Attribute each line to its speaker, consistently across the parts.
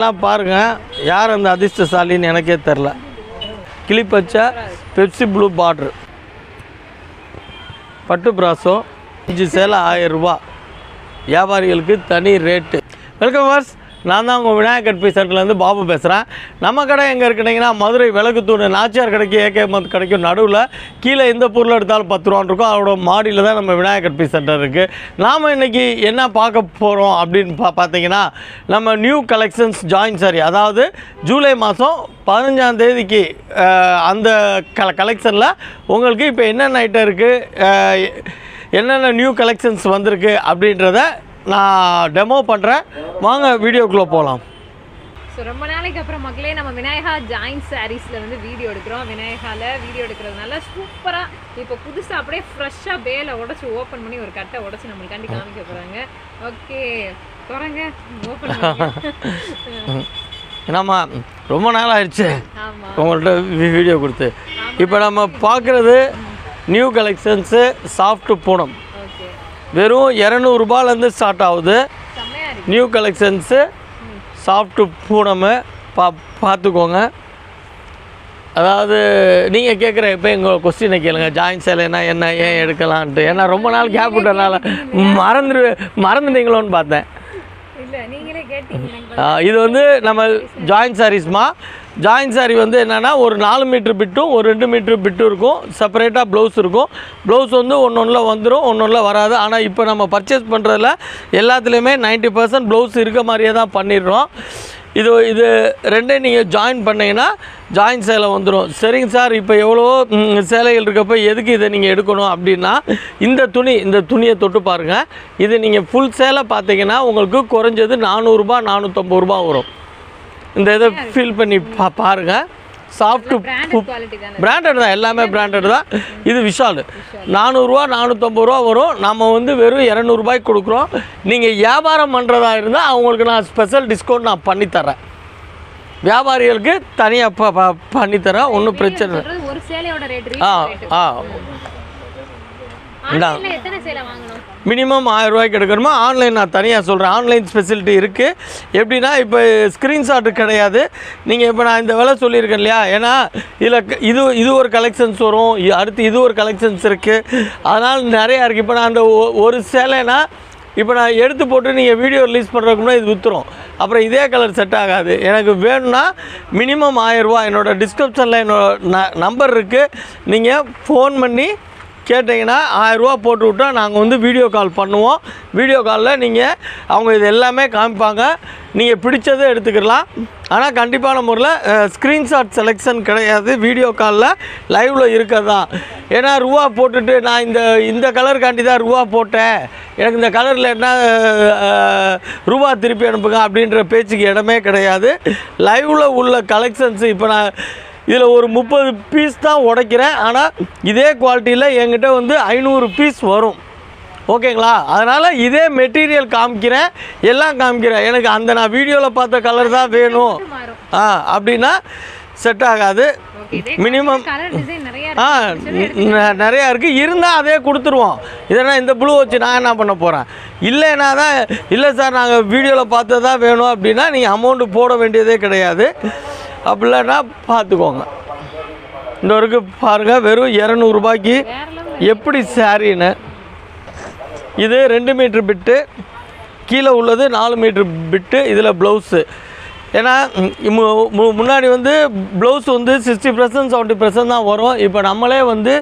Speaker 1: பாருங்க, யார் அந்த அதிர்ஷ்டசாலின்னு எனக்கே தெரில. கிளிப்பச்ச பெப்சி ப்ளூ பார்டர் பட்டு பிராசோ 5 சேலை 1000 ரூபா. வியாபாரிகளுக்கு தனி ரேட்டு. வெல்கம் வார்ஸ், நான் தான் உங்கள் விநாயகர் கட்பி சர்க்கிள்லேருந்து பாபு பேசுகிறேன். நம்ம கடை எங்கே இருக்குட்டிங்கன்னா மதுரை விளக்குத்தூண் நாச்சியார் கடைக்கு ஏகே மந்த் கிடைக்கும் நடுவில் கீழே எந்த பொருள் எடுத்தாலும் 10 ரூபான்னு இருக்கும். அதோட மாடியில் தான் நம்ம விநாயகர் கட்பி சென்டர் இருக்குது. நாம் இன்றைக்கி என்ன பார்க்க போகிறோம் அப்படின்னு பார்த்தீங்கன்னா, நம்ம நியூ கலெக்ஷன்ஸ் ஜாயின் சாரி, அதாவது ஜூலை மாதம் 15ஆம் தேதிக்கு அந்த கலெக்ஷனில் உங்களுக்கு இப்போ என்னென்ன ஐட்டம் இருக்குது, என்னென்ன நியூ கலெக்ஷன்ஸ் வந்திருக்கு அப்படின்றத நான் டெமோ பண்ணுறேன். வாங்க வீடியோக்குள்ளே போகலாம்.
Speaker 2: ஸோ ரொம்ப நாளைக்கு அப்புறம் மக்களே நம்ம விநாயகா ஜாயின் சாரீஸில் வந்து வீடியோ எடுக்கிறோம். விநாயகாவில் வீடியோ எடுக்கிறதுனால சூப்பராக இப்போ புதுசாக அப்படியே ஃப்ரெஷ்ஷாக பேலை உடச்சி ஓப்பன் பண்ணி ஒரு கட்டை உடச்சி நம்மளுக்காண்டி காமிக்க போகிறாங்க. ஓகே தொடங்க, ஓப்பன் பண்ணுங்க.
Speaker 1: என்னம்மா ரொம்ப நாள் ஆயிடுச்சு உங்கள்கிட்ட வீடியோ கொடுத்து. இப்போ நம்ம பார்க்குறது நியூ கலெக்ஷன்ஸு சாஃப்ட் பூனம். வெறும் 200 ரூபாயிலேருந்து ஸ்டார்ட் ஆகுது. நியூ கலெக்ஷன்ஸு சாஃப்ட் பூனமு பார்த்துக்கோங்க. அதாவது நீங்கள் கேட்குற இப்போ எங்கள் கொஸ்டினை கேளுங்க, ஜாயின் சேலைனா என்ன, ஏன் எடுக்கலான்ட்டு. ஏன்னா ரொம்ப நாள் கேப் விட்டனால மறந்துட்டீங்களோன்னு பார்த்தேன். இது வந்து நம்ம ஜாயின் சாரீஸ்மா. ஜாயின் சாரீ வந்து என்னென்னா ஒரு 4 மீட்ரு பிட்டும் ஒரு 2 மீட்ரு பிட்டும் இருக்கும். செப்பரேட்டாக ப்ளவுஸ் இருக்கும். ப்ளவுஸ் வந்து ஒன்று வந்துடும், ஒன்று வராது. ஆனால் இப்போ நம்ம பர்ச்சேஸ் பண்ணுறதுல எல்லாத்துலேயுமே 90% ப்ளவுஸ் இருக்க மாதிரியே தான் பண்ணிடுறோம். இது ரெண்டையும் நீங்கள் ஜாயின் பண்ணிங்கன்னா ஜாயின் சேலை வந்துடும். சரிங்க சார், இப்போ எவ்வளோ சேலைகள் இருக்கப்போ எதுக்கு இதை நீங்கள் எடுக்கணும் அப்படின்னா, இந்த துணியை தொட்டு பாருங்கள். இது நீங்கள் ஃபுல் சேலை பார்த்தீங்கன்னா உங்களுக்கு குறைஞ்சது 400 ரூபா 450 ரூபா வரும். இந்த இதை ஃபீல் பண்ணி பாருங்கள். சாஃப்ட் பிராண்டட் தான், எல்லாமே பிராண்டட் தான். இது விஷால் 400 ரூபா 450 ரூபா வரும். நம்ம வந்து வெறும் 200 ரூபாய்க்கு கொடுக்குறோம். நீங்கள் வியாபாரம் பண்ணுறதா இருந்தால் அவங்களுக்கு நான் ஸ்பெஷல் டிஸ்கவுண்ட் நான் பண்ணித்தரேன். வியாபாரிகளுக்கு தனியாக பண்ணித்தரேன், ஒன்றும் பிரச்சனை மினிமம் 1000 ரூபாய்க்கு எடுக்கணுமா. ஆன்லைன் நான் தனியாக சொல்கிறேன், ஆன்லைன் ஃபெசிலிட்டி இருக்குது. எப்படின்னா இப்போ ஸ்க்ரீன்ஷாட்டு கிடையாது. நீங்கள் இப்போ நான் இந்த விலை சொல்லியிருக்கேன் இல்லையா, ஏன்னா இதில் இது ஒரு கலெக்ஷன்ஸ் வரும், அடுத்து இது ஒரு கலெக்ஷன்ஸ் இருக்குது. அதனால் நிறையா இருக்குது. இப்போ நான் அந்த ஒரு சேலைனா இப்போ நான் எடுத்து போட்டு நீங்கள் வீடியோ ரிலீஸ் பண்ணுறதுக்கு முன்னாடி இது விற்றுரும். அப்புறம் இதே கலர் செட் ஆகாது. எனக்கு வேணும்னா மினிமம் 1000 ரூபா. என்னோடய டிஸ்கிரிப்ஷனில் என்னோட நம்பர் இருக்குது. நீங்கள் ஃபோன் பண்ணி கேட்டிங்கன்னா 1000 ரூபா போட்டு விட்டால் நாங்கள் வந்து வீடியோ கால் பண்ணுவோம். வீடியோ காலில் நீங்கள் அவங்க இது எல்லாமே காமிப்பாங்க. நீங்கள் பிடிச்சதை எடுத்துக்கலாம். ஆனால் கண்டிப்பான முறையில் ஸ்க்ரீன்ஷாட் செலெக்ஷன் கிடையாது. வீடியோ காலில் லைவில் இருக்கிறதா. ஏன்னா ரூபா போட்டுட்டு நான் இந்த கலருக்காண்டி தான் ரூபா போட்டேன், எனக்கு இந்த கலரில் என்ன ரூபா திருப்பி அனுப்புங்க அப்படின்ற பேச்சுக்கு இடமே கிடையாது. லைவில் உள்ள கலெக்ஷன்ஸு இப்போ நான் இதில் ஒரு 30 பீஸ் தான் உடைக்கிறேன். ஆனால் இதே குவாலிட்டியில் என்கிட்ட வந்து 500 பீஸ் வரும். ஓகேங்களா? அதனால் இதே மெட்டீரியல் காமிக்கிறேன், எல்லாம் காமிக்கிறேன். எனக்கு நான் வீடியோவில் பார்த்த கலர் தான் வேணும் அப்படின்னா செட் ஆகாது. மினிமம் நிறையா இருக்குது. இருந்தால் அதே கொடுத்துருவோம். இதனா இந்த ப்ளூ வச்சு நான் என்ன பண்ண போகிறேன்? இல்லைன்னா தான் இல்லை சார் நாங்கள் வீடியோவில் பார்த்தது தான் வேணும் அப்படின்னா நீங்கள் அமௌண்ட்டு போட வேண்டியதே கிடையாது. அப்படின்னா பார்த்துக்கோங்க. இந்த வரைக்கும் பாருங்கள், வெறும் 200 ரூபாய்க்கு எப்படி சாரின்னு. இது 2 மீட்ரு பிட்டு, கீழே உள்ளது 4 மீட்ரு பிட்டு. இதில் ப்ளவுஸு, ஏன்னா முன்னாடி வந்து ப்ளவுஸ் வந்து 60% 70% தான் வரும். இப்போ நம்மளே வந்து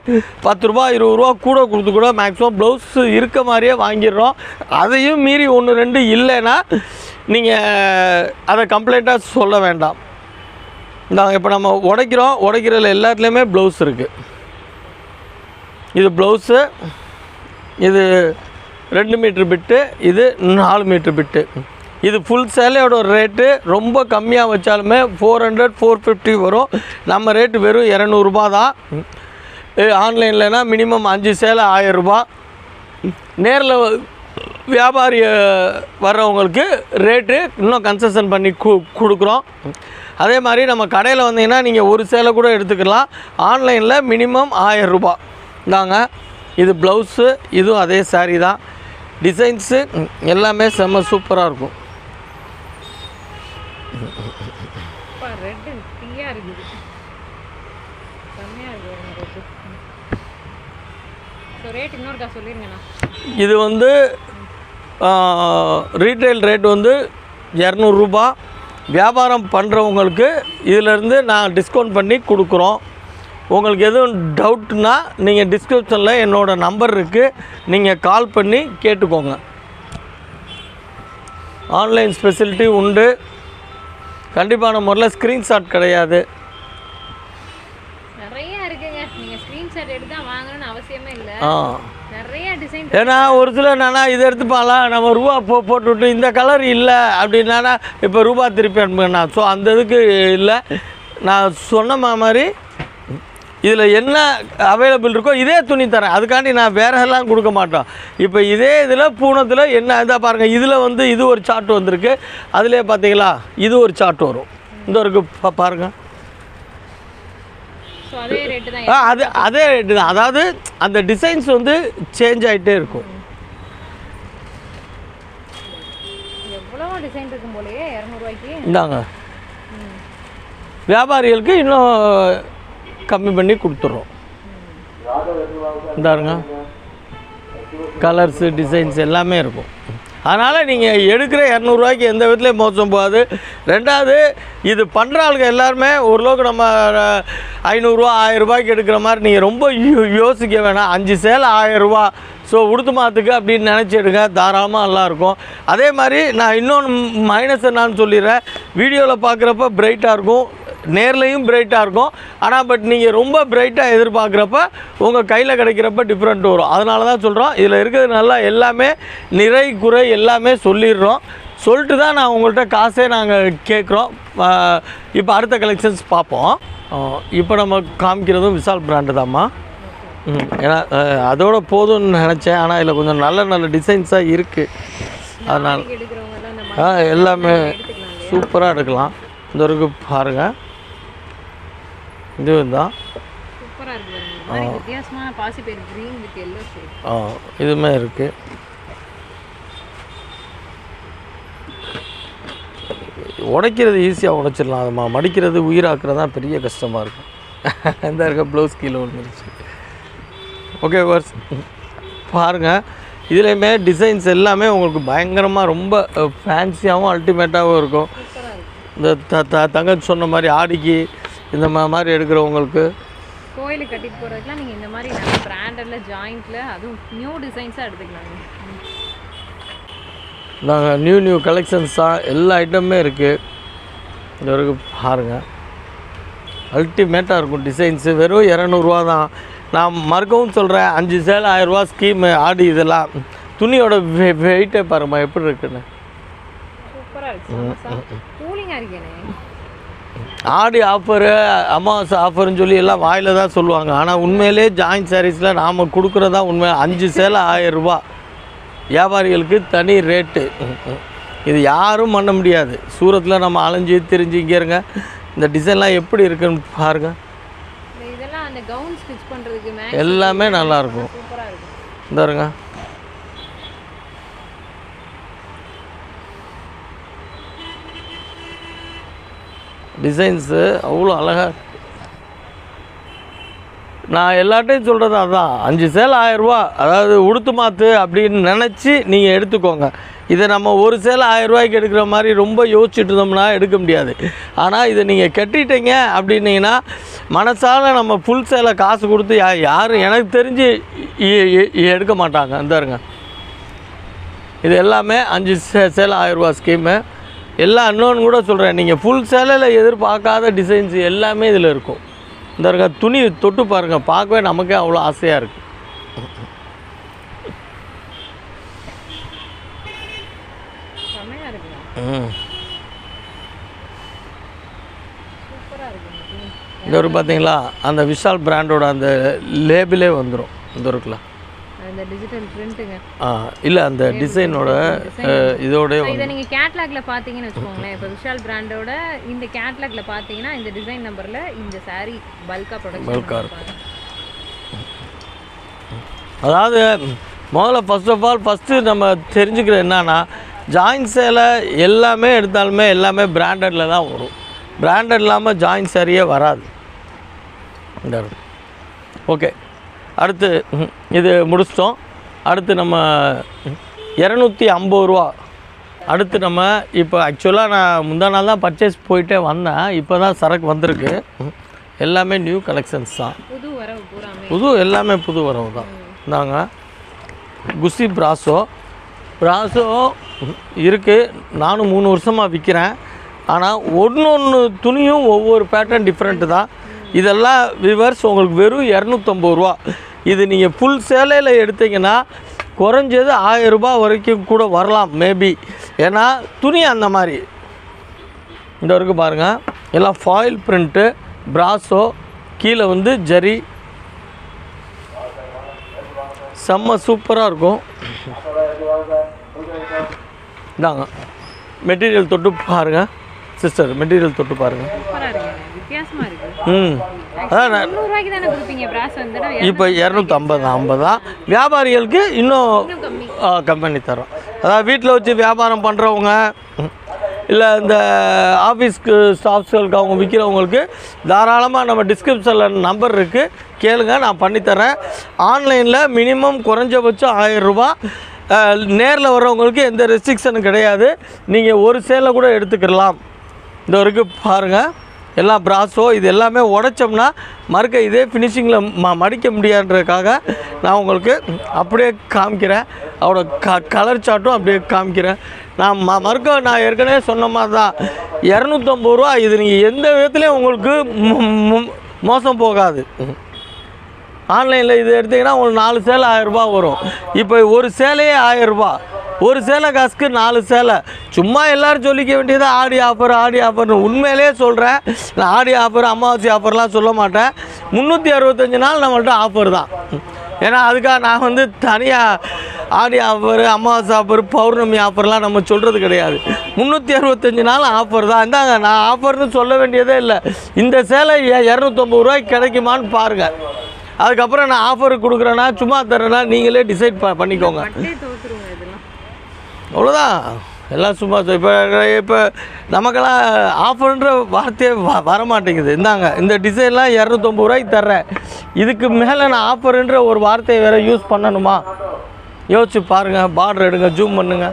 Speaker 1: 10 ரூபா 20 ரூபா கூட கொடுத்து கூட மேக்ஸிமம் ப்ளவுஸ் இருக்க மாதிரியே வாங்கிடுறோம். அதையும் மீறி 1 2 இல்லைன்னா நீங்கள் அதை கம்ப்ளைண்ட்டாக சொல்ல வேண்டாம். இந்தாங்க, இப்போ நம்ம உடைக்கிறதுல எல்லாத்துலேயுமே ப்ளவுஸ் இருக்குது. இது ப்ளவுஸு, இது 2 மீட்ரு பிட்டு, இது 4 மீட்ரு பிட்டு. இது ஃபுல் சேலையோட ரேட்டு ரொம்ப கம்மியாக வச்சாலுமே 400 450 வரும். நம்ம ரேட்டு வெறும் 200 ரூபா தான். ஆன்லைன்லனா மினிமம் 5 சேலை 1000 ரூபா. நேரில் வியாபாரி வர்றவங்களுக்கு ரேட்டு இன்னும் கன்செஷன் பண்ணி கொடுக்குறோம். அதே மாதிரி நம்ம கடையில் வந்தீங்கன்னா நீங்கள் ஒரு சேலை கூட எடுத்துக்கலாம். ஆன்லைனில் மினிமம் 1000 ரூபா தாங்க. இது ப்ளவுஸு, இதுவும் அதே சாரீ தான். டிசைன்ஸு எல்லாமே செம்ம சூப்பராக இருக்கும்.
Speaker 2: ரெட்டு தீயா இருக்குது, செம்மையாக இருக்குது ரெட்டு. ஸோ ரேட் இன்னொருக்கா சொல்லிருங்கண்ணா.
Speaker 1: இது வந்து ரீட்டைல் ரேட் வந்து 200 ரூபா. வியாபாரம் பண்ணுறவங்களுக்கு இதிலேருந்து நான் டிஸ்கவுண்ட் பண்ணி கொடுக்குறோம். உங்களுக்கு எதுவும் டவுட்னா நீங்கள் டிஸ்கிரிப்ஷனில் என்னோடய நம்பர் இருக்குது, நீங்கள் கால் பண்ணி கேட்டுக்கோங்க. ஆன்லைன் ஸ்பெசிலிட்டி உண்டு. கண்டிப்பான முறையில் ஸ்க்ரீன்ஷாட் கிடையாது.
Speaker 2: நிறைய இருக்குங்க, நீங்கள் ஸ்க்ரீன்ஷாட் எடுத்து தான் வாங்கணும்னு அவசியமே இல்லை. நிறைய டிசைன்.
Speaker 1: ஏன்னா ஒரு சில என்னன்னா இதை எடுத்துப்பாலாம், நம்ம ரூபா போட்டுவிட்டு இந்த கலர் இல்லை அப்படின்னா இப்போ ரூபா திருப்பி அனுப்புங்கண்ணா. ஸோ அந்த இதுக்கு இல்லை. நான் சொன்ன மாதிரி இதில் என்ன அவைலபிள் இருக்கோ இதே துணி தரேன். அதுக்காண்டி நான் வேறு எல்லாம் கொடுக்க மாட்டோம். இப்போ இதே இதில் பூனத்தில் என்ன இதாக பாருங்கள். இதில் வந்து இது ஒரு சார்ட் வந்திருக்கு. அதிலே பார்த்தீங்களா இது ஒரு சார்ட் வரும். இந்த ஒரு பாருங்கள்.
Speaker 2: அதே ரேட்டு தான்.
Speaker 1: அதே ரேட்டு தான். அதாவது அந்த டிசைன்ஸ் வந்து சேஞ்ச் ஆகிட்டே இருக்கும்.
Speaker 2: எவ்வளோ டிசைன் இருக்கும் போலயே 200 ரூபாய்க்கு.
Speaker 1: இந்தாங்க, வியாபாரிகளுக்கு இன்னும் கம்மி பண்ணி கொடுத்துட்றோம். இந்தாருங்க, கலர்ஸு டிசைன்ஸ் எல்லாமே இருக்கும். அதனால் நீங்கள் எடுக்கிற 200 ரூபாய்க்கு எந்த விதத்துலேயும் மோசம் போகாது. ரெண்டாவது இது பண்ணுற ஆளுங்க எல்லாருமே ஓரளவுக்கு நம்ம 500 ரூபா 1000 ரூபாய்க்கு எடுக்கிற மாதிரி நீங்கள் ரொம்ப யோசிக்க வேணாம். 5 சேலை 1000 ரூபா. ஸோ உடுத்து மாற்றுக்கு அப்படின்னு நினச்சிடுங்க, தாராளமாக நல்லாயிருக்கும். அதே மாதிரி நான் இன்னொன்று மைனஸ் என்னான்னு சொல்லிடுறேன். வீடியோவில் பார்க்குறப்ப பிரைட்டாக இருக்கும், நேர்லையும் பிரைட்டாக இருக்கும். ஆனால் பட் நீங்கள் ரொம்ப பிரைட்டாக எதிர்பார்க்குறப்ப உங்கள் கையில் கிடைக்கிறப்ப டிஃப்ரெண்ட் வரும். அதனால தான் சொல்கிறோம். இதில் இருக்கிறது நல்லா எல்லாமே நிறை குறை எல்லாமே சொல்லிடுறோம். சொல்லிட்டு தான் நான் உங்கள்கிட்ட காசே நாங்கள் கேட்குறோம். இப்போ அடுத்த கலெக்ஷன்ஸ் பார்ப்போம். இப்போ நம்ம காமிக்கிறதும் விஷால் பிராண்டு தான்மா. ஏன்னா அதோட போதும்னு நினச்சேன். ஆனால் இதில் கொஞ்சம் நல்ல நல்ல டிசைன்ஸாக இருக்குது. அதனால் எல்லாமே சூப்பராக எடுக்கலாம். இந்த வரைக்கும் பாருங்கள், இதுவும் தான் இதுவுமே இருக்குது. உடைக்கிறது ஈஸியாக உடைச்சிடலாம். அது மடிக்கிறது உயிராக்குறது தான் பெரிய கஷ்டமாக இருக்கும். இந்த இருக்க ப்ளவுஸ் கீழே வந்துருச்சு. ஓகே வர்ஸ் பாருங்கள். இதுலேயுமே டிசைன்ஸ் எல்லாமே உங்களுக்கு பயங்கரமாக ரொம்ப ஃபேன்சியாகவும் அல்டிமேட்டாகவும் இருக்கும். இந்த தங்கச்சி சொன்ன மாதிரி ஆடிக்கு இந்த மாதிரி எடுக்கிறவங்களுக்கு
Speaker 2: கோயிலுக்கு கட்டிட்டு போகிறதுக்குலாம் நீங்கள் இந்த மாதிரி நல்ல பிராண்டடில் ஜாயிண்ட்டில் அதுவும் நியூ டிசைன்ஸாக எடுத்துக்கலாங்க.
Speaker 1: நாங்கள் நியூ கலெக்ஷன்ஸாக எல்லா ஐட்டமுமே இருக்குது. இந்த வரைக்கும் பாருங்கள், அல்டிமேட்டாக இருக்கும் டிசைன்ஸு. வெறும் 200 ரூபா தான். நான் மறுக்கவும் சொல்கிறேன், 5 சேலை 1000 ரூபா ஸ்கீமு ஆடி. இதெல்லாம் துணியோட வெயிட்டே பாருமா எப்படி இருக்குன்னு. ஆடி ஆஃபரு அமாவாசை ஆஃபர்னு சொல்லி எல்லாம் வாயில் தான் சொல்லுவாங்க. ஆனால் உண்மையிலே ஜாயின்ட் சாரீஸில் நாம் கொடுக்குறதா உண்மை. 5 சேலை 1000 ரூபா. வியாபாரிகளுக்கு தனி ரேட்டு. இது யாரும் பண்ண முடியாது. சூரத்தில் நம்ம அலைஞ்சி திரிஞ்சு இங்கே இருங்க. இந்த டிசைன்லாம் எப்படி இருக்குன்னு பாருங்கள். எல்லாமே நல்லாயிருக்கும். இந்த இருங்க, டிசைன்ஸு அவ்வளோ அழகாக. நான் எல்லாட்டையும் சொல்கிறது அதான், 5 சேலை 1000 ரூபா. அதாவது உடுத்து மாற்று அப்படின்னு நினச்சி நீங்கள் எடுத்துக்கோங்க. இதை நம்ம ஒரு சேலை 1000 ரூபாய்க்கு எடுக்கிற மாதிரி ரொம்ப யோசிச்சுட்டு இருந்தோம்னா எடுக்க முடியாது. ஆனால் இதை நீங்கள் கட்டிட்டீங்க அப்படின்னீங்கன்னா மனசால நம்ம ஃபுல் சேலை காசு கொடுத்து யாரும் எனக்கு தெரிஞ்சு எடுக்க மாட்டாங்க. இந்தாருங்க, இது எல்லாமே 5 சேலை 1000 ரூபா ஸ்கீமு. எல்லாம் இன்னொன்று கூட சொல்கிறேன், நீங்கள் ஃபுல் சேலையில் எதிர்பார்க்காத டிசைன்ஸ் எல்லாமே இதில் இருக்கும். இந்தாருங்க, துணி தொட்டு பாருங்கள், பார்க்கவே நமக்கே அவ்வளோ ஆசையாக இருக்குது. இந்த ஒரு பார்த்தீங்களா, அந்த விஷால் பிராண்டோட அந்த லேபிளே வந்துடும். இந்த இருக்குல்ல
Speaker 2: அந்த டிஜிட்டல் பிரிண்ட்டுங்க.
Speaker 1: இல்லை அந்த டிசைனோட இதோட
Speaker 2: இதை நீங்கள் கேட்லாக்ல பார்த்தீங்கன்னு வச்சுக்கோங்களேன். இப்போ விஷால் பிராண்டோட இந்த கேட்லாக்ல பார்த்தீங்கன்னா இந்த டிசைன் நம்பரில் இந்த சாரீ பல்காக
Speaker 1: பல்காக இருக்கும். அதாவது முதல்ல ஃபர்ஸ்ட் ஆஃப் ஆல் நம்ம தெரிஞ்சுக்கிற என்னன்னா, ஜாயின் சேலை எல்லாமே எடுத்தாலுமே எல்லாமே பிராண்டடில் தான் வரும். பிராண்டட் இல்லாமல் ஜாயின் சாரியே வராது. ஓகே, அடுத்து இது முடிச்சிட்டோம். அடுத்து நம்ம 250 ரூபா. அடுத்து நம்ம இப்போ ஆக்சுவலாக நான் முந்தா நாள் தான் பர்ச்சேஸ் போயிட்டே வந்தேன். இப்போ தான் சரக்கு வந்திருக்கு. எல்லாமே நியூ கலெக்ஷன்ஸ் தான், புது எல்லாமே புது வரவு தான். இந்தாங்க குஷி பிராசோ இருக்குது. நானும் 3 வருஷமாக விற்கிறேன். ஆனால் ஒன்று துணியும் ஒவ்வொரு பேட்டர்ன் டிஃப்ரெண்ட்டு தான். இதெல்லாம் விவர்ஸ் உங்களுக்கு வெறும் 250 ரூபா. இது நீங்கள் ஃபுல் சேலையில் எடுத்தீங்கன்னா குறைஞ்சது 1000 ரூபாய் வரைக்கும் கூட வரலாம் மேபி. ஏன்னா துணி அந்த மாதிரி இந்த வரைக்கும் பாருங்கள். எல்லாம் ஃபாயில் பிரிண்ட்டு, பிராசோ, கீழே வந்து ஜரி, செம்ம சூப்பராக இருக்கும். இந்தாங்க மெட்டீரியல் தொட்டு பாருங்கள் சிஸ்டர், மெட்டீரியல் தொட்டு பாருங்கள். அதான் இப்போ 250 தான். வியாபாரிகளுக்கு இன்னும் கம்பெனி தரோம். அதாவது வீட்டில் வச்சு வியாபாரம் பண்ணுறவங்க, இல்லை இந்த ஆஃபீஸ்க்கு ஸ்டாஃப்ஸ்களுக்கு அவங்க விற்கிறவங்களுக்கு தாராளமாக நம்ம டிஸ்கிரிப்ஷனில் நம்பர் இருக்குது, கேளுங்க, நான் பண்ணித்தரேன். ஆன்லைனில் மினிமம் குறைஞ்சபட்சம் 1000 ரூபா. நேரில் வர்றவங்களுக்கு எந்த ரெஸ்ட்ரிக்ஷனும் கிடையாது. நீங்கள் ஒரு சேலை கூட எடுத்துக்கலாம். இந்த வரைக்கும் பாருங்கள், எல்லாம் பிராசோ. இது எல்லாமே உடைச்சோம்னா மறுக்க இதே ஃபினிஷிங்கில் மடிக்க முடியாதுன்றதுக்காக நான் உங்களுக்கு அப்படியே காமிக்கிறேன். அவரோட கலர் சார்ட்டும் அப்படியே காமிக்கிறேன். நான் மறுக்க நான் ஏற்கனவே சொன்ன மாதிரி தான் 250 ரூபா. இது நீங்கள் எந்த விதத்துலேயும் உங்களுக்கு மோசம் போகாது. ஆன்லைனில் இது எடுத்திங்கன்னா உங்களுக்கு 4 சேலை 1000 ரூபா வரும். இப்போ ஒரு சேலையே 1000 ரூபா. ஒரு சேலை காசுக்கு 4 சேலை. சும்மா எல்லோரும் சொல்லிக்க வேண்டியது ஆடி ஆஃபர்னு. உண்மையிலே சொல்கிறேன், நான் ஆடி ஆஃபர் அமாவாசை ஆஃபர்லாம் சொல்ல மாட்டேன். 365 நாள் நம்மள்ட்ட ஆஃபர் தான். ஏன்னா அதுக்காக நான் வந்து தனியாக ஆடி ஆஃபர், அமாவாசை ஆஃபர், பௌர்ணமி ஆஃபர்லாம் நம்ம சொல்கிறது கிடையாது. 365 நாள் ஆஃபர் தான். இந்தாங்க, நான் ஆஃபர்னு சொல்ல வேண்டியதே இல்லை. இந்த சேலை 250 ரூபாய்க்கு கிடைக்குமான்னு பாருங்கள். அதுக்கப்புறம் நான் ஆஃபர் கொடுக்குறேன்னா சும்மா தரேன்னா நீங்களே டிசைட் பண்ணிக்கோங்க. அவ்வளோதான், எல்லாம் சும்மா. இப்போ நமக்கெல்லாம் ஆஃபர்ன்ற வார்த்தையே வர மாட்டேங்குது. இந்தாங்க இந்த டிசைன்லாம் 250 ரூபாய்க்கு தர்றேன். இதுக்கு மேலே நான் ஆஃபருன்ற ஒரு வார்த்தையை வேறு யூஸ் பண்ணணுமா? யோசிச்சு பாருங்கள். பார்டர் எடுங்க, ஜூம் பண்ணுங்க.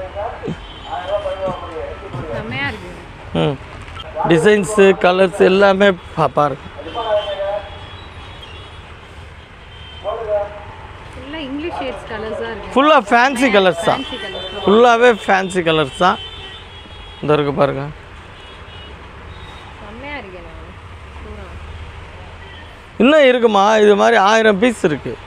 Speaker 1: டிசைன்ஸு, கலர்ஸ் எல்லாமே பாருங்க. ஃபுல்லாக ஃபேன்சி கலர்ஸ் தான், ஃபுல்லாகவே ஃபேன்சி கலர்ஸ் தான். இந்த இருக்கு பாருங்கள். இன்னும் இருக்குமா, இது மாதிரி 1000 பீஸ் இருக்குது.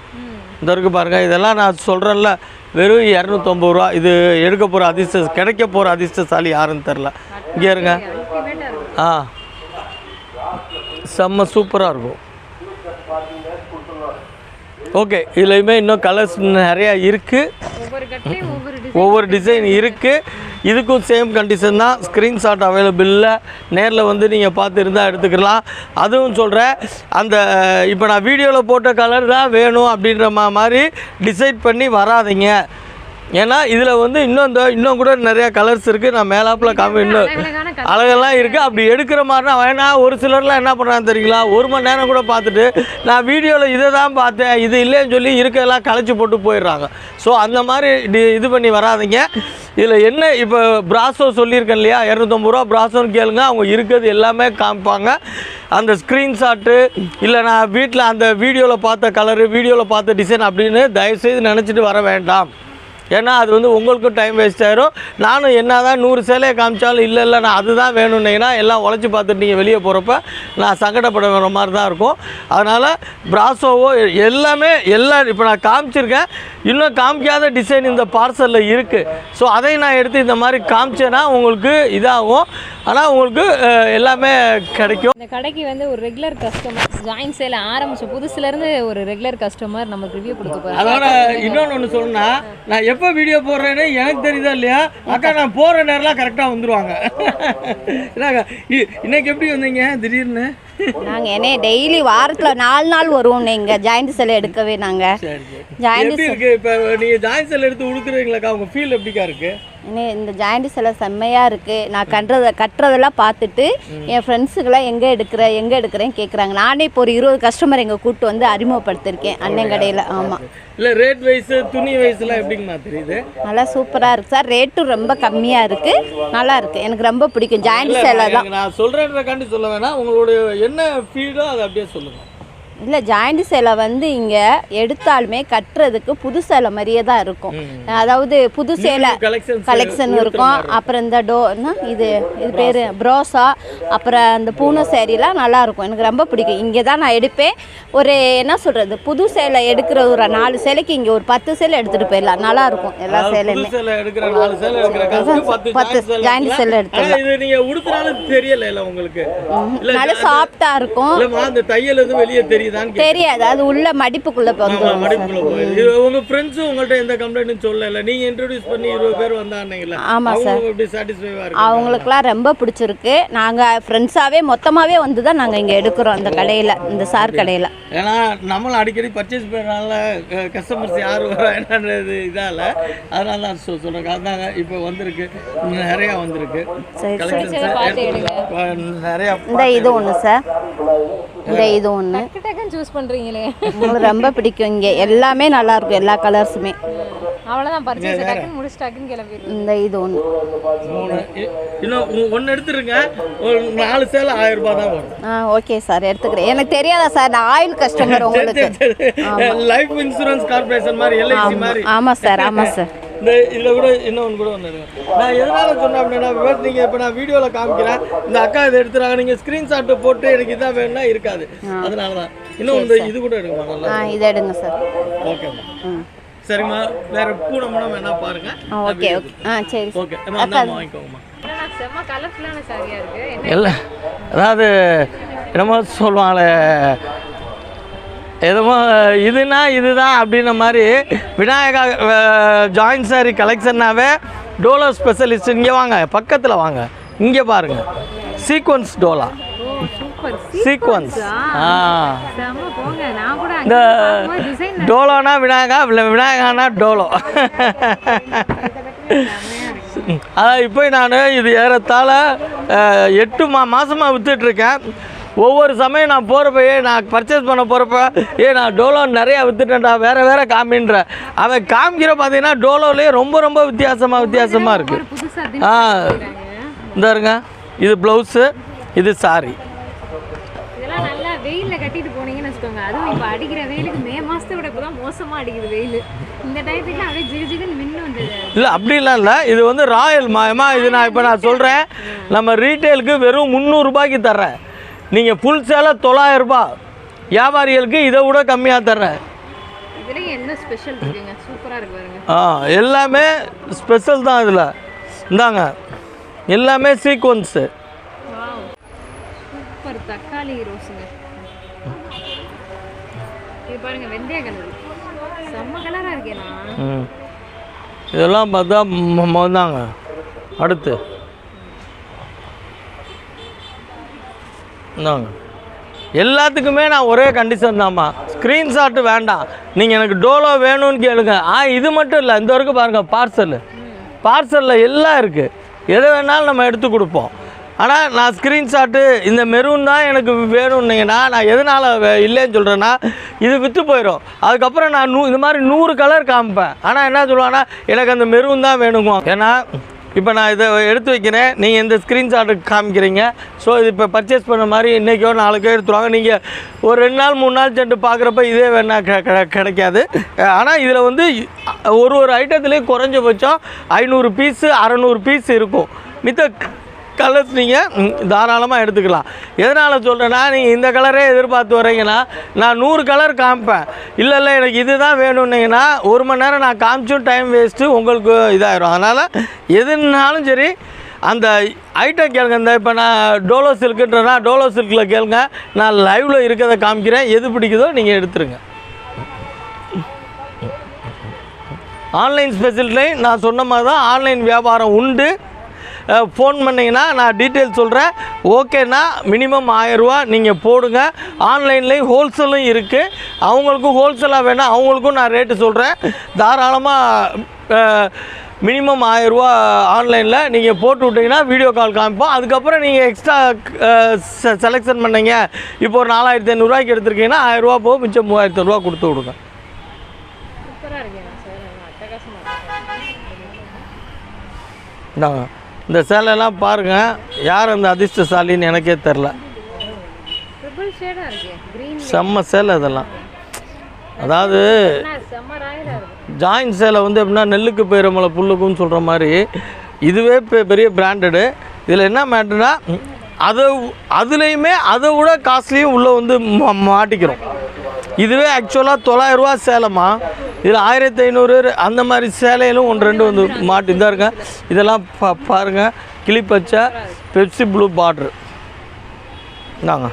Speaker 1: இந்த இருக்கு பாருங்கள். இதெல்லாம் நான் சொல்கிறேன்ல, வெறும் 250 ரூபா. இது எடுக்க போகிற கிடைக்க போகிற அதிர்ஷ்டசாலி யாருன்னு தெரில. இங்கே இருங்க. செம்ம சூப்பராக இருக்கும். ஓகே, இதுலையுமே இன்னும் கலர்ஸ் நிறையா இருக்குது, ஒவ்வொரு டிசைன் இருக்குது. இதுக்கும் சேம் கண்டிஷன் தான். ஸ்க்ரீன்ஷாட் அவைலபிள் இல்லை, நேரில் வந்து நீங்கள் பார்த்து இருந்தால் எடுத்துக்கலாம். அதுவும் சொல்கிறேன், அந்த இப்போ நான் வீடியோவில் போட்ட கலர் தான் வேணும் அப்படின்ற மாதிரி டிசைட் பண்ணி வராதிங்க. ஏன்னா இதில் வந்து இன்னும் கூட நிறையா கலர்ஸ் இருக்குது. நான் மேலாப்பில் இன்னும் அழகெல்லாம் இருக்குது. அப்படி எடுக்கிற மாதிரினா வேணா. ஒரு சிலர்லாம் என்ன பண்ணுறான்னு தெரியுங்களா, 1 மணி நேரம் கூட பார்த்துட்டு நான் வீடியோவில் இதை தான் பார்த்தேன், இது இல்லைன்னு சொல்லி இருக்கெல்லாம் களைச்சி போட்டு போயிடுறாங்க. ஸோ அந்த மாதிரி இது பண்ணி வராதிங்க. இதில் என்ன, இப்போ பிராசோ சொல்லியிருக்கேன் இல்லையா, 250 ரூபா பிராசோன்னு கேளுங்க, அவங்க இருக்கிறது எல்லாமே காமிப்பாங்க. அந்த ஸ்க்ரீன்ஷாட்டு இல்லை நான் வீட்டில் அந்த வீடியோவில் பார்த்த கலரு, வீடியோவில் பார்த்த டிசைன் அப்படின்னு தயவுசெய்து நினச்சிட்டு வர வேண்டாம். ஏன்னா அது வந்து உங்களுக்கும் டைம் வேஸ்ட் ஆயிரும். நானும் என்ன தான் 100 சேலையை காமிச்சாலும் இல்லை நான் அதுதான் வேணும்னீங்கன்னா எல்லாம் உழைச்சி பார்த்துட்டு நீங்கள் வெளியே போகிறப்ப நான் சங்கடப்பட வர மாதிரி தான் இருக்கும். அதனால் பிராசோவோ எல்லாமே எல்லாம் இப்போ நான் காமிச்சிருக்கேன். இன்னும் காமிக்காத டிசைன் இந்த பார்சலில் இருக்குது. ஸோ அதை நான் எடுத்து இந்த மாதிரி காமிச்சேன்னா உங்களுக்கு இதாகும். ஆனால் உங்களுக்கு எல்லாமே கிடைக்கும்.
Speaker 2: இந்த கடைக்கு வந்து ஒரு ரெகுலர் கஸ்டமர், ஜாயின் சேல் ஆரம்பிச்ச புதுசுலேருந்து ஒரு ரெகுலர் கஸ்டமர் நமக்கு ரிவ்யூ கொடுக்க போகிறாங்க.
Speaker 1: அதோட இன்னொன்று சொன்னா, நான் எப்போ வீடியோ போடுறேன்னு எனக்கு தெரியுதா இல்லையா, அக்கா நான் போகிற நேரம்லாம் கரெக்டாக வந்துடுவாங்க. இன்னைக்கு எப்படி வந்தீங்க திடீர்னு?
Speaker 3: நாங்கள் என்ன டெய்லி வாரத்தில் 4 நாள் வருவோம் இங்கே ஜாயிண்ட் சேலை எடுக்கவே நாங்கள்.
Speaker 1: சரி சரி.
Speaker 3: ஜாயிண்ட்
Speaker 1: எப்படி இருக்கு இப்போ நீங்கள் ஜாயின் செல் எடுத்து உடுக்குறீங்களாக்கா உங்கள் ஃபீல் எப்படிக்கா இருக்கு?
Speaker 3: இந்த ஜாயிண்ட் சேலை செம்மையாக இருக்குது. நான் கட்டுறதெல்லாம் பார்த்துட்டு என் ஃப்ரெண்ட்ஸுக்கெல்லாம் எங்கே எடுக்கிறேன்னு கேட்குறாங்க. நானே இப்போ ஒரு 20 கஸ்டமர் எங்கள் கூப்பிட்டு வந்து அறிமுகப்படுத்திருக்கேன் அண்ணன் கடையில். ஆமாம்.
Speaker 1: இல்லை ரேட் வைஸு துணி வைஸ்லாம் எப்படிங்கம்மா தெரியுது?
Speaker 3: நல்லா சூப்பராக இருக்குது சார். ரேட்டும் ரொம்ப கம்மியாக இருக்குது. நல்லா இருக்குது. எனக்கு ரொம்ப பிடிக்கும் ஜாயிண்ட் சேலை தான்.
Speaker 1: நான் சொல்கிறேன்றக்காண்டி சொல்ல வேணாம், உங்களுடைய என்ன ஃபீலோ அதை அப்படியே சொல்லுங்கள்.
Speaker 3: இல்லை ஜாயிண்ட் சேலை வந்து இங்கே எடுத்தாலுமே கட்டுறதுக்கு புது சேலை மாதிரியே தான் இருக்கும். அதாவது புது சேலை கலெக்ஷன் இருக்கும். அப்புறம் இந்த இது பேர் ப்ரோசா, அப்புறம் இந்த பூனை சேரீலாம் நல்லாயிருக்கும். எனக்கு ரொம்ப பிடிக்கும். இங்கே தான் நான் எடுப்பேன். ஒரு என்ன சொல்கிறது, புது சேலை எடுக்கிற ஒரு 4 சேலைக்கு இங்கே ஒரு 10 சேலை எடுத்துகிட்டு போயிடலாம். நல்லாயிருக்கும் எல்லா சேலையுமே. 10 ஜாயிண்ட் சேலை எடுத்துடலாம். நல்லா சாஃப்டாக இருக்கும். தெரியாது, அது உள்ள மடிப்புக்குள்ள
Speaker 1: உங்க ஃப்ரெண்ட்ஸ் உங்கள்ட்ட எந்த கம்ப்ளைண்டும் சொல்லல, நீங்க இன்ட்ரோ듀ஸ் பண்ணி 20 பேர் வந்தாங்கங்களா?
Speaker 3: ஆமா சார்.
Speaker 1: எப்படி சாட்டிஸ்ஃபைவா இருக்கு?
Speaker 3: அவங்களுக்குலாம் ரொம்ப பிடிச்சிருக்கு. நாங்க ஃப்ரெண்ட்ஸாவே மொத்தமாவே வந்து தான் நாங்க இங்க எடுக்கிறோம் அந்த கடையில, இந்த சார் கடையில.
Speaker 1: ஏன்னா நம்மளும் அடிக்கடி பர்ச்சேஸ் பண்ணனால கஸ்டமர்ஸ் யார் வரா என்னன்றது இதால, அதனால தான் சொல்றேன். அதாங்க இப்போ வந்திருக்கு, நிறைய வந்திருக்கு நிறைய.
Speaker 3: இந்த இது ஒன்று சார், இந்த இது ஒன்று
Speaker 2: சூஸ் பண்றீங்களே,
Speaker 3: உங்களுக்கு ரொம்ப பிடிக்கும். இங்கே எல்லாமே நல்லா இருக்கும், எல்லா கலர்ஸுமே.
Speaker 2: அவ்வளோதான் பர்ச்சேஸ் டக்குன்னு முடிச்சு டக்குன்னு கிளம்பிடுறோம்.
Speaker 3: இந்த இது ஒன்று
Speaker 1: இன்னும் ஒன்று எடுத்துருங்க. ஒரு 4 சேலை 1000 ரூபாய் தான் வரும்.
Speaker 3: ஓகே சார், எடுத்துக்கிறேன். எனக்கு தெரியாதா சார், நான் ஆயில் கஸ்டமர் உங்களுக்கு.
Speaker 1: லைஃப் இன்சூரன்ஸ் கார்பரேஷன் மாதிரி, எல்ஐசி மாதிரி.
Speaker 3: ஆமாம் சார், ஆமாம் சார்.
Speaker 1: இந்த இதில் கூட இன்னொன்று கூட ஒன்று நான் எதனால சொன்னேன் அப்படின்னா, நீங்கள் இப்போ நான் வீடியோவில் காமிக்கிறேன், இந்த அக்கா இதை எடுத்துறாங்க, நீங்கள் ஸ்க்ரீன்ஷாட்டு போட்டு எனக்கு இதான் வேணும்னா இருக்காது. அதனால தான். இன்னும் இந்த இது கூட எடுங்க நல்லா.
Speaker 3: இதை எடுங்க சார்.
Speaker 1: ஓகேம்மா. சரிம்மா, வேற பூனம்னா வேணா பாருங்க.
Speaker 3: Okay okay. சரி
Speaker 1: ஓகே. வாங்கிக்கோங்கம்மா.
Speaker 2: செம்ம கலர்ஃபுல்லான சாரியா இருக்கு.
Speaker 1: இல்லை அதாவது என்னமோ சொல்லுவாங்களே, எதுமோ இதுனா இதுதான் அப்படின்ன மாதிரி, விநாயகா ஜாயிண்ட் சாரி கலெக்ஷன்னாவே டோலோ ஸ்பெஷலிஸ்ட். இங்கே வாங்க, பக்கத்தில் வாங்க, இங்கே பாருங்கள், சீக்வன்ஸ் டோலா. சீக்வன்ஸ். இந்த டோலோனா விநாயகா, விநாயகானா டோலோ. அதான் இப்போ நான் இது ஏறத்தாழ 8 மாதமாக விற்றுட்ருக்கேன். ஒவ்வொரு சமயம் நான் போகிறப்பயே, நான் பர்ச்சேஸ் பண்ண போகிறப்ப, நான் டோலோ நிறையா விற்றுட்டேன்டா, வேறு காமின்ற அவன் காமிக்கிற பார்த்தீங்கன்னா டோலோலேயே ரொம்ப ரொம்ப வித்தியாசமாக இருக்குது. இந்த இருங்க, இது ப்ளவுஸு, இது சாரி.
Speaker 2: இதெல்லாம் நல்லா வெயிலில் கட்டிட்டு போனீங்கன்னு வச்சுக்கோங்க. அதுவும் இப்போ அடிக்கிற வெயிலுக்கு மே மாதத்தை விட இப்போ தான் மோசமாக அடிக்குது வெயில். இந்த டைத்துக்கு அப்படியே ஜிகுன்னு மின்னு வந்தது. இல்லை
Speaker 1: அப்படிலாம் இல்லை, இது வந்து ராயல் மாயமா. இது நான் சொல்கிறேன், நம்ம ரீட்டெயிலுக்கு வெறும் 300 ரூபாய்க்கு தர்றேன். நீங்கள் ஃபுல் சேலை 900 ரூபாய், வியாபாரிகளுக்கு இதை விட கம்மியாக தர்றேன்.
Speaker 2: இதில் என்ன ஸ்பெஷல் இருக்குங்க? சூப்பராக இருக்கு பாருங்க.
Speaker 1: எல்லாமே ஸ்பெஷல் தான் இதில். இந்தாங்க, எல்லாமே சீக்வன்ஸு.
Speaker 2: சூப்பர் தக்காளி ரோஸுங்க. இது பாருங்க, வெந்தய கலர், செம்ம கலராக இருக்கேண்ணா.
Speaker 1: இதெல்லாம் பார்த்தா வந்தாங்க. அடுத்து இந்தாங்க, எல்லாத்துக்குமே நான் ஒரே கண்டிஷன் தான்மா, ஸ்க்ரீன்ஷாட்டு வேண்டாம், நீங்கள் எனக்கு டோலோ வேணும்னு கேளுங்க. இது மட்டும் இல்லை, இந்த வரைக்கும் பாருங்கள், பார்சலில் எல்லாம் இருக்குது, எது வேணாலும் நம்ம எடுத்து கொடுப்போம். ஆனால் நான் ஸ்க்ரீன்ஷாட்டு இந்த மெரூன் தான் எனக்கு வேணும்னீங்கன்னா, நான் எதனால் இல்லைன்னு சொல்கிறேன்னா, இது விற்று போயிடும். அதுக்கப்புறம் நான் இந்த மாதிரி 100 கலர் காமிப்பேன். ஆனால் என்ன சொல்லுவாங்கன்னா, எனக்கு அந்த மெரூன் தான் வேணுங்க. ஏன்னா இப்போ நான் இதை எடுத்து வைக்கிறேன், நீங்கள் இந்த ஸ்க்ரீன்ஷாட்டுக்கு காமிக்கிறீங்க. ஸோ இது இப்போ பர்ச்சேஸ் பண்ண மாதிரி இன்றைக்கோ நாளைக்கோ எடுத்துருவாங்க. நீங்கள் ஒரு 2 நாள் 3 நாள் சென்று பார்க்குறப்ப இதே வேணா கிடைக்காது. ஆனால் இதில் வந்து ஒரு ஐட்டத்துலேயும் குறைஞ்சபட்சம் 500 பீஸு 600 பீஸ் இருக்கும். மித்த கலர்ஸ் நீங்கள் தாராளமாக எடுத்துக்கலாம். எதனால் சொல்கிறேன்னா, நீங்கள் இந்த கலரே எதிர்பார்த்து வரீங்கன்னா நான் 100 கலர் காமிப்பேன். இல்லை எனக்கு இது தான் வேணும்னீங்கன்னா 1 மணி நேரம் நான் காமிச்சும் டைம் வேஸ்ட்டு, உங்களுக்கு இதாகிடும். அதனால் எதுனாலும் சரி அந்த ஐட்டம் கேளுங்க. இந்த இப்போ நான் டோலோ சில்க்குன்றேன்னா டோலோ சில்கில் கேளுங்க, நான் லைவில் இருக்கிறத காமிக்கிறேன். எது பிடிக்குதோ நீங்கள் எடுத்துருங்க. ஆன்லைன் ஸ்பெஷலிட்டி நான் சொன்ன மாதிரி தான் ஆன்லைன் வியாபாரம் உண்டு. ஃபோன் பண்ணிங்கன்னா நான் டீட்டெயில் சொல்கிறேன். ஓகேண்ணா மினிமம் 1000 ரூபா நீங்கள் போடுங்க. ஆன்லைன்லேயும் ஹோல்சேலும் இருக்குது. அவங்களுக்கும் ஹோல்சேலாக வேணால் அவங்களுக்கும் நான் ரேட்டு சொல்கிறேன். தாராளமாக மினிமம் 1000 ரூபா ஆன்லைனில் நீங்கள் போட்டு விட்டிங்கன்னா வீடியோ கால் காமிப்போம். அதுக்கப்புறம் நீங்கள் எக்ஸ்ட்ரா செலெக்ஷன் பண்ணீங்க, இப்போ ஒரு 4500 எடுத்துருக்கீங்கன்னா 1000 ரூபா போக மிச்சம் 3000 ரூபா கொடுத்து விடுங்க. இந்தாங்க இந்த சேலையெல்லாம் பாருங்கள், யார் அந்த அதிர்ஷ்டசாலின்னு எனக்கே தெரில. செம்ம சேலை இதெல்லாம். அதாவது ஜாயின் சேலை வந்து எப்படின்னா நெல்லுக்கு பேரமலை புல்லுக்குன்னு சொல்கிற மாதிரி இதுவே பெரிய பிராண்டடு. இதில் என்ன மேட்டர்னா அதுலேயுமே அதை விட காஸ்ட்லியும் உள்ளே வந்து மாட்டிக்கிறோம். இதுவே ஆக்சுவலாக 900 ரூபா சேலைமா, இதில் 1500 அந்த மாதிரி சேலையிலும் 1-2 வந்து மாட்டி தான் இருக்கேன். இதெல்லாம் பாருங்கள், கிளிப்பச்சை பெப்சி ப்ளூ பார்ட்ரு தாங்க.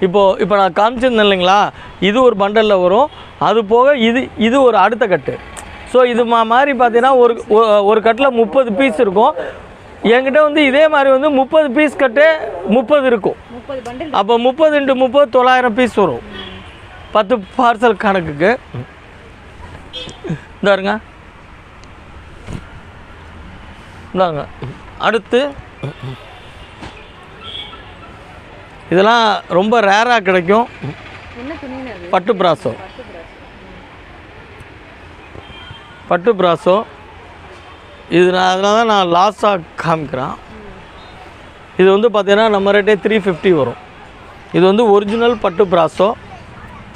Speaker 1: இப்போ நான் காமிச்சிருந்தேன் இல்லைங்களா, இது ஒரு பண்டலில் வரும். அது போக இது ஒரு அடுத்த கட்டு. ஸோ இது மாதிரி பார்த்தீங்கன்னா ஒரு கட்டில் 30 பீஸ் இருக்கும். என்கிட்ட வந்து இதே மாதிரி வந்து 30 பீஸ் கட்டு 30 இருக்கும். அப்போ 30 × 30 900 பீஸ் வரும் 10 பார்சல் கணக்குக்கு. இந்தாருங்க இந்தாங்க. அடுத்து இதெல்லாம் ரொம்ப ரேராக கிடைக்கும். பட்டு பிராசோ இது அதனால தான் நான் லாஸ்ட்டாக காமிக்கிறேன். இது வந்து பார்த்தீங்கன்னா நம்ம ரேட்டே 350 வரும். இது வந்து ஒரிஜினல் பட்டு பிராசோ.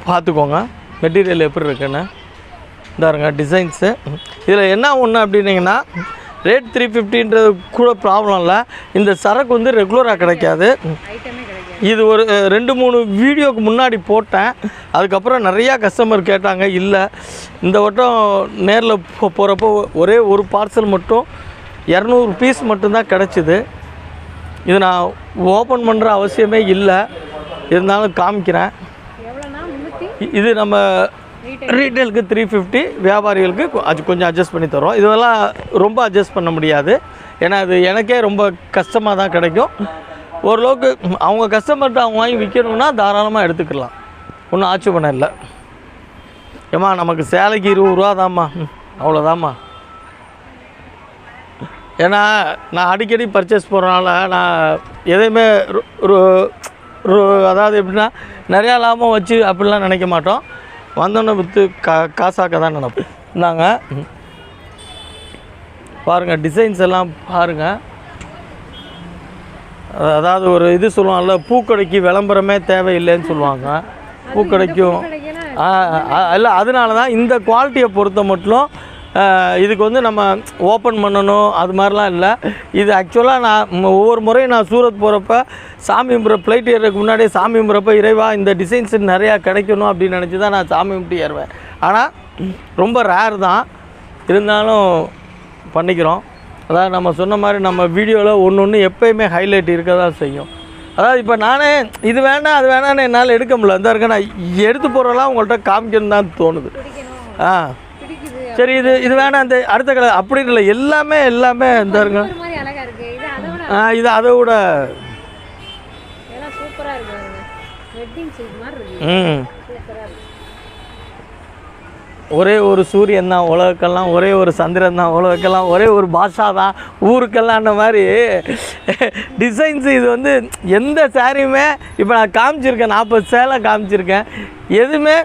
Speaker 1: பார்த்துக்கோங்க மெட்டீரியல் எப்படி இருக்குன்னு. இந்தாருங்க டிசைன்ஸு. இதில் என்ன ஒன்று அப்படின்னிங்கன்னா ரேட் 350ன்றது கூட ப்ராப்ளம் இல்லை. இந்த சரக்கு வந்து ரெகுலராக கிடைக்காது. இது ஒரு 2-3 வீடியோக்கு முன்னாடி போட்டேன். அதுக்கப்புறம் நிறையா கஸ்டமர் கேட்டாங்க. இல்லை இந்த வட்டம் நேரில் போகிறப்போ ஒரே ஒரு பார்சல் மட்டும் 200 பீஸ் மட்டும்தான் கிடச்சிது. இது நான் ஓப்பன் பண்ணுற அவசியமே இல்லை, இருந்தாலும் காமிக்கிறேன். இது நம்ம ரீட்டெயிலுக்கு 350, வியாபாரிகளுக்கு அது கொஞ்சம் அட்ஜஸ்ட் பண்ணி தரோம். இதெல்லாம் ரொம்ப அட்ஜஸ்ட் பண்ண முடியாது, ஏன்னா அது எனக்கே ரொம்ப கஷ்டமாக தான் கிடைக்கும். ஓரளவுக்கு அவங்க கஸ்டமர்கிட்ட அவங்க வாங்கி விற்கணுன்னா தாராளமாக எடுத்துக்கலாம், ஒன்றும் ஆட்சி பண்ண இல்லை. ஏம்மா நமக்கு சேலைக்கு 20 ரூபா தாம்மா, அவ்வளோதாம்மா. ஏன்னா நான் அடிக்கடி பர்ச்சேஸ் போகிறனால நான் எதையுமே அதாவது எப்படின்னா நிறையா லாபம் வச்சு அப்படிலாம் நினைக்க மாட்டோம். வந்தோன்னே விற்று காசாக்க தான் நினைப்போம். நாங்கள் பாருங்கள் டிசைன்ஸ் எல்லாம் பாருங்கள். அதாவது ஒரு இது சொல்லுவாங்கல்ல, பூக்கடைக்கு விளம்பரமே தேவையில்லைன்னு சொல்லுவாங்க. பூக்கடைக்கும் இல்லை, அதனால தான் இந்த குவாலிட்டியை பொறுத்த மட்டும் இதுக்கு வந்து நம்ம ஓப்பன் பண்ணணும் அது மாதிரிலாம் இல்லை. இது ஆக்சுவலாக நான் ஒவ்வொரு முறையும் நான் சூரத் போகிறப்ப சாமி கும்பிட்ற ஃப்ளைட் ஏறதுக்கு முன்னாடியே சாமி கும்பிட்றப்ப இறைவா இந்த டிசைன்ஸ் நிறையா கிடைக்கணும் அப்படின்னு நினச்சி தான் நான் சாமி கும்பிட்டு ஏறுவேன். ஆனால் ரொம்ப ரேர் தான், இருந்தாலும் பண்ணிக்கிறோம். அதாவது நம்ம சொன்ன மாதிரி நம்ம வீடியோவில் ஒன்று எப்போயுமே ஹைலைட் இருக்க தான் செய்யும். அதாவது இப்போ நானே இது வேணாம் அது வேணான்னு என்னால் எடுக்க முடியல. இந்த இருக்க நான் எடுத்து போகிறலாம் உங்கள்கிட்ட காமிக்கணும் தான் தோணுது. சரி இது வேணாம், இந்த அடுத்த கலர் அப்படின்னு இல்லை, எல்லாமே இந்த இருங்க. இது அதை விட ஒரே ஒரு சூரியன் தான் உலகக்கெல்லாம், ஒரே ஒரு சந்திரன் தான் உலகக்கெல்லாம், ஒரே ஒரு பாஷா தான் ஊருக்கெல்லாம். அந்த மாதிரி டிசைன்ஸு இது வந்து எந்த சாரியுமே இப்போ நான் காமிச்சிருக்கேன், 40 சேலை காமிச்சிருக்கேன், எதுவுமே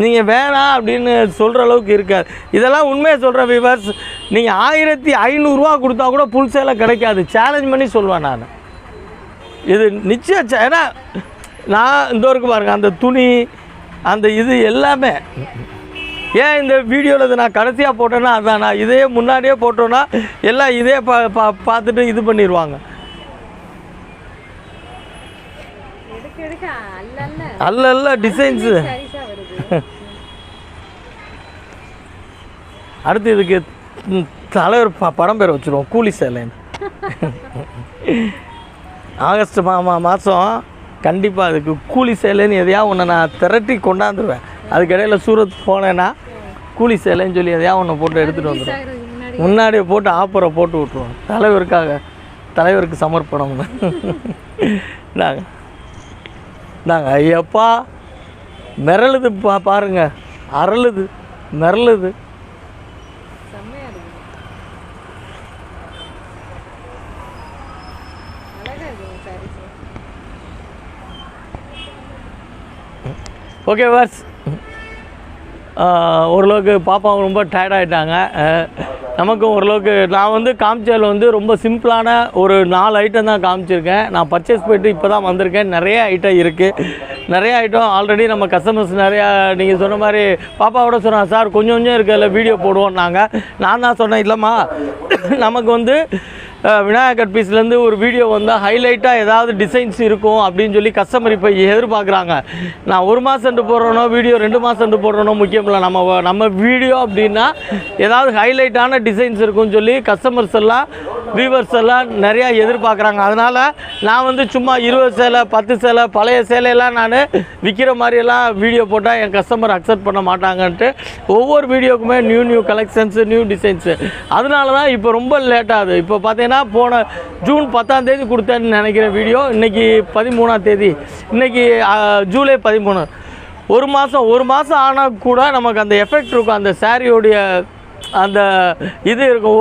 Speaker 1: நீங்கள் வேணாம் அப்படின்னு சொல்கிற அளவுக்கு இருக்காது. இதெல்லாம் உண்மையை சொல்கிற வியூவர்ஸ், நீங்கள் 1500 ரூபா கொடுத்தா கூட புல் சேலை கிடைக்காது. சேலஞ்ச் பண்ணி சொல்லுவேன் நான். இது நிச்சயம். ஏன்னா நான் இந்த வரைக்கும் பாருங்கள், அந்த துணி அந்த இது எல்லாமே. ஏன் இந்த வீடியோவில் இது நான் கடைசியாக போட்டேன்னா அதான், நான் இதே முன்னாடியே போட்டோன்னா எல்லாம் இதே பார்த்துட்டு இது பண்ணிடுவாங்க. அல்ல டிசைன்ஸு. அடுத்து இதுக்கு தலைவர் படம் பேர் வச்சுருவோம், கூலி சேலைன்னு. ஆகஸ்ட் மாதம் கண்டிப்பாக அதுக்கு கூலி சேலைன்னு எதையா ஒன்று நான் திரட்டி கொண்டாந்துருவேன். அதுக்கிடையில் சூரத் போனேன்னா கூலி சேலைன்னு சொல்லி எதையா ஒன்று போட்டு எடுத்துகிட்டு வந்துடுவேன். முன்னாடியே போட்டு ஆப்பரை போட்டு விட்ருவோம் தலைவருக்காக. தலைவருக்கு சமர்ப்பணம். நாங்கள் நாங்கள் ஐயப்பா மிரளுது பாருங்க, அரளுது மிரளுது.
Speaker 2: செம்மையா இருக்கு, அழகா இருக்கு சாரீஸ்.
Speaker 1: ஓகே வாஸ், ஓரளவுக்கு பாப்பா ரொம்ப டயர்ட் ஆகிட்டாங்க. நமக்கும் ஓரளவுக்கு நான் வந்து காமிச்சதில் வந்து ரொம்ப சிம்பிளான ஒரு 4 ஐட்டம் தான் காமிச்சிருக்கேன். நான் பர்ச்சேஸ் போய்ட்டு இப்போ தான் வந்திருக்கேன். நிறைய ஐட்டம் இருக்குது, நிறைய ஐட்டம் ஆல்ரெடி நம்ம கஸ்டமர்ஸ் நிறையா நீங்கள் சொன்ன மாதிரி பாப்பாவோட சொன்னாங்க, சார் கொஞ்சம் கொஞ்சம் இருக்கிறதுல வீடியோ போடுவோம். நான் தான் சொன்னேன், இல்லைம்மா நமக்கு வந்து விநாயகர் பீஸ்லேருந்து ஒரு வீடியோ வந்தால் ஹைலைட்டாக ஏதாவது டிசைன்ஸ் இருக்கும் அப்படின்னு சொல்லி கஸ்டமர் இப்போ எதிர்பார்க்குறாங்க. நான் 1 மாதம் போடுறோனோ வீடியோ 2 மாதம் போடுறோனோ முக்கியம் இல்லை. நம்ம வீடியோ அப்படின்னா ஏதாவது ஹைலைட்டான டிசைன்ஸ் இருக்கும்னு சொல்லி கஸ்டமர்ஸ் எல்லாம் வியூவர்ஸ் எல்லாம் நிறையா எதிர்பார்க்குறாங்க. அதனால் நான் வந்து சும்மா 20 சேலை 10 சேலை பழைய சேலையெல்லாம் நான் விற்கிற மாதிரியெல்லாம் வீடியோ போட்டால் என் கஸ்டமர் அக்செப்ட் பண்ண மாட்டாங்கன்ட்டு ஒவ்வொரு வீடியோக்குமே நியூ கலெக்ஷன்ஸு நியூ டிசைன்ஸு. அதனால தான் இப்போ ரொம்ப லேட் ஆகுது. இப்போ பார்த்தீங்கன்னா போன ஜூன் 10ஆம் தேதி கொடுத்தேன்னு நினைக்கிற வீடியோ இன்றைக்கி 13ஆம் தேதி, இன்றைக்கி ஜூலை 13. ஒரு மாதம் ஆனால் கூட நமக்கு அந்த எஃபெக்ட் இருக்கும், அந்த சாரியோடைய அந்த இது இருக்கும்.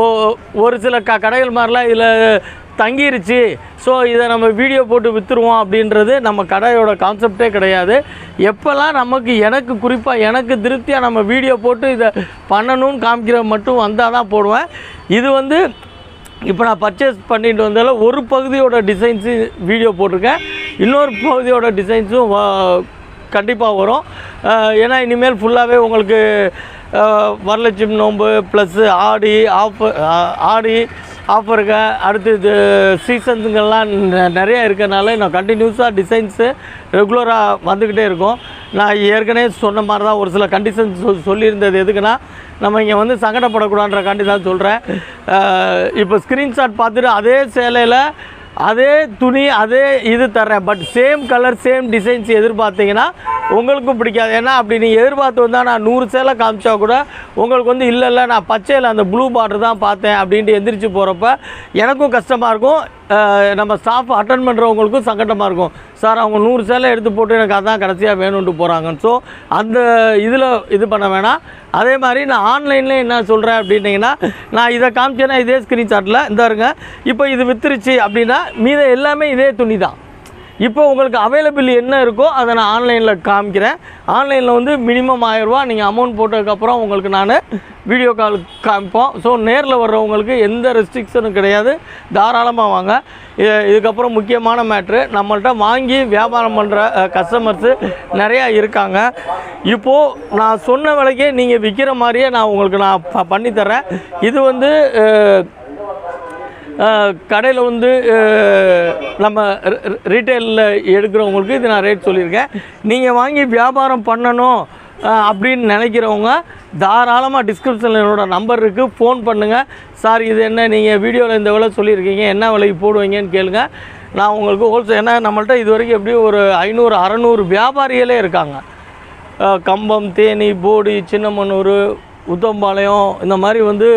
Speaker 1: ஒரு சில கடைகள் மாதிரிலாம் இதில் தங்கிருச்சு, ஸோ இதை நம்ம வீடியோ போட்டு விற்றுருவோம் அப்படின்றது நம்ம கடையோட கான்செப்டே கிடையாது. எப்போல்லாம் எனக்கு குறிப்பாக எனக்கு திருப்தியாக நம்ம வீடியோ போட்டு இதை பண்ணணும்னு காமிக்கிற மட்டும் வந்தால் தான் போடுவேன். இது வந்து இப்போ நான் பர்ச்சேஸ் பண்ணிட்டு வந்தால ஒரு பகுதியோட டிசைன்ஸு வீடியோ போட்டிருக்கேன், இன்னொரு பகுதியோட டிசைன்ஸும் கண்டிப்பாக வரும். ஏன்னா இனிமேல் ஃபுல்லாகவே உங்களுக்கு வரலட்சுமி நோன்பு ப்ளஸ்ஸு ஆடி ஆஃபருங்க அடுத்து இது சீசன்ஸுங்கெல்லாம் நிறையா இருக்கிறனால நான் கண்டினியூஸாக டிசைன்ஸு ரெகுலராக வந்துக்கிட்டே இருக்கும். நான் ஏற்கனவே சொன்ன மாதிரி தான் ஒரு சில கண்டிஷன்ஸ் சொல்லியிருந்தது. எதுக்குன்னா நம்ம இங்கே வந்து சங்கடப்படக்கூடாதுன்ற காண்டி தான் சொல்கிறேன். இப்போ ஸ்க்ரீன்ஷாட் பார்த்துட்டு அதே சேலையில் அதே துணி அதே இது தர்றேன், but same colour same designs எதிர்பார்த்தீங்கன்னா உங்களுக்கும் பிடிக்காது. ஏன்னா அப்படி நீங்கள் எதிர்பார்த்து வந்தால் நான் 100 சேலை காமிச்சா கூட உங்களுக்கு வந்து இல்லை நான் பச்சையில் அந்த ப்ளூ பார்டர் தான் பார்த்தேன் அப்படின்ட்டு எந்திரிச்சு போகிறப்ப எனக்கும் கஷ்டமாக இருக்கும், நம்ம ஸ்டாஃப் அட்டன் பண்ணுறவங்களுக்கும் சங்கடமாக இருக்கும். சார் அவங்க 100 சேலை எடுத்து போட்டு எனக்கு அதான் கடைசியாக வேணும்ன்ட்டு போகிறாங்கன்னு. ஸோ அந்த இதில் இது பண்ண வேணாம். அதே மாதிரி நான் ஆன்லைனில் என்ன சொல்கிறேன் அப்படின்னிங்கன்னா, நான் இதை காமிச்சேன்னா இதே ஸ்க்ரீன்ஷாட்டில் இந்த இருங்க, இப்போ இது வித்துருச்சு அப்படின்னா மீத எல்லாமே இதே துணி தான். இப்போ உங்களுக்கு அவைலபிள் என்ன இருக்கோ அதை நான் ஆன்லைனில் காமிக்கிறேன். ஆன்லைனில் வந்து மினிமம் 1000 ரூபா நீங்கள் அமௌண்ட் போட்டதுக்கப்புறம் உங்களுக்கு நான் வீடியோ கால் காமிப்போம். ஸோ நேரில் வர்றவங்களுக்கு எந்த ரெஸ்ட்ரிக்ஷனும் கிடையாது, தாராளமாக வாங்க. இதுக்கப்புறம் முக்கியமான மேட்ரு, நம்மள்கிட்ட வாங்கி வியாபாரம் பண்ணுற கஸ்டமர்ஸு நிறையா இருக்காங்க. இப்போது நான் சொன்ன விலைக்கே நீங்கள் விற்கிற மாதிரியே நான் உங்களுக்கு பண்ணித்தரேன். இது வந்து கடையில் வந்து நம்ம ரீட்டைலில் எடுக்கிறவங்களுக்கு இது நான் ரேட் சொல்லியிருக்கேன். நீங்கள் வாங்கி வியாபாரம் பண்ணணும் அப்படின்னு நினைக்கிறவங்க தாராளமாக டிஸ்கிரிப்ஷனில் என்னோடய நம்பர் இருக்குது, ஃபோன் பண்ணுங்கள். சார் இது என்ன நீங்கள் வீடியோவில் இந்த விலை சொல்லியிருக்கீங்க, என்ன விலைக்கு போடுவீங்கன்னு கேளுங்க. நான் உங்களுக்கு ஹோல்சேல், ஏன்னா நம்மள்ட்ட இது வரைக்கும் எப்படியும் ஒரு 500-600 வியாபாரிகளே இருக்காங்க. கம்பம், தேனி, போடி, சின்னமனூர், உத்தம்பாளையம், இந்த மாதிரி வந்து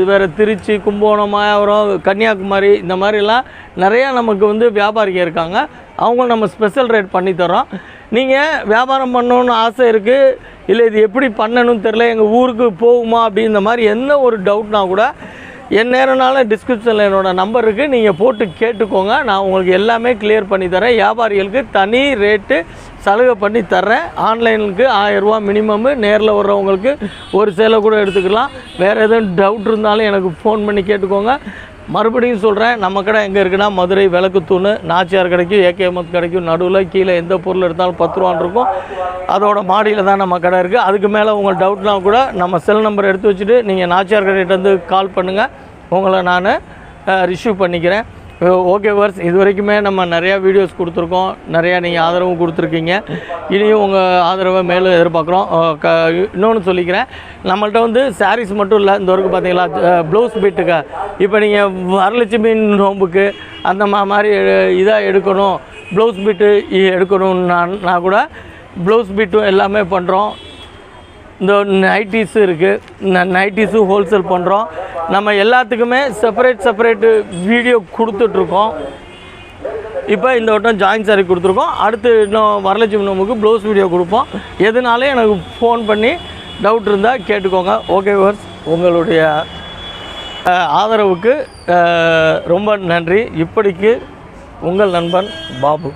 Speaker 1: வேறு திருச்சி, கும்பகோணம், மாயாவரம், கன்னியாகுமரி, இந்த மாதிரிலாம் நிறையா நமக்கு வந்து வியாபாரிகள் இருக்காங்க. அவங்க நம்ம ஸ்பெஷல் ரேட் பண்ணித்தரோம். நீங்கள் வியாபாரம் பண்ணணுன்னு ஆசை இருக்குது, இல்லை இது எப்படி பண்ணணும்னு தெரில, எங்கள் ஊருக்கு போகுமா அப்படின்ற மாதிரி எந்த ஒரு டவுட்னா கூட என் நேரம்னால டிஸ்கிரிப்ஷனில் என்னோடய நம்பர் இருக்குது, நீங்கள் போட்டு கேட்டுக்கோங்க. நான் உங்களுக்கு எல்லாமே கிளியர் பண்ணி தரேன். வியாபாரிகளுக்கு தனி ரேட்டு சலுகை பண்ணி தர்றேன். ஆன்லைனுக்கு 1000 ரூபா மினிமம்மு, நேரில் வர்றவங்களுக்கு ஒரு சேலை கூட எடுத்துக்கலாம். வேறு எதுவும் டவுட் இருந்தாலும் எனக்கு ஃபோன் பண்ணி கேட்டுக்கோங்க. மறுபடியும் சொல்கிறேன், நம்ம கடை எங்கே இருக்குன்னா மதுரை விளக்குத்தூண் நாச்சியார் கிடைக்கும், ஏகேஎம்எத் கிடைக்கும், நடுவில் கீழே எந்த பொருள் எடுத்தாலும் 10 ரூபான்னு இருக்கும். அதோட மாடியில் தான் நம்ம கடை இருக்குது. அதுக்கு மேலே உங்களுக்கு டவுட்னால் கூட நம்ம செல் நம்பர் எடுத்து வச்சுட்டு நீங்கள் நாச்சியார் கடையிட்டேருந்து கால் பண்ணுங்கள், உங்களை நான் ரிசீவ் பண்ணிக்கிறேன். ஓகே வர்ஸ், இது வரைக்குமே நம்ம நிறையா வீடியோஸ் கொடுத்துருக்கோம், நிறையா நீங்கள் ஆதரவும் கொடுத்துருக்கீங்க. இனியும் உங்கள் ஆதரவை மேலும் எதிர்பார்க்குறோம். இன்னொன்று சொல்லிக்கிறேன், நம்மள்ட்ட வந்து சாரீஸ் மட்டும் இல்லை, இந்த வரைக்கும் பார்த்தீங்களா ப்ளவுஸ் பீட்டுக்கு இப்போ நீங்கள் வரலட்சுமி நோம்புக்கு அந்த மாதிரி இதாக எடுக்கணும், ப்ளவுஸ் பீட்டு எடுக்கணும்னா கூட ப்ளவுஸ் பீட்டும் எல்லாமே பண்ணுறோம். இந்த நைட்டிஸும் இருக்குது, நைட்டிஸும் ஹோல்சேல் பண்ணுறோம். நம்ம எல்லாத்துக்குமே செப்பரேட் வீடியோ கொடுத்துட்ருக்கோம். இப்போ இந்த வட்டம் ஜாயின் சாரி கொடுத்துருக்கோம். அடுத்து இன்னும் வரலட்சுமி நோம்புக்கு ப்ளவுஸ் வீடியோ கொடுப்போம். எதுனாலும் எனக்கு ஃபோன் பண்ணி டவுட் இருந்தால் கேட்டுக்கோங்க. ஓகே வியூவர்ஸ், உங்களுடைய ஆதரவுக்கு ரொம்ப நன்றி. இப்படிக்கு உங்கள் நண்பன் பாபு.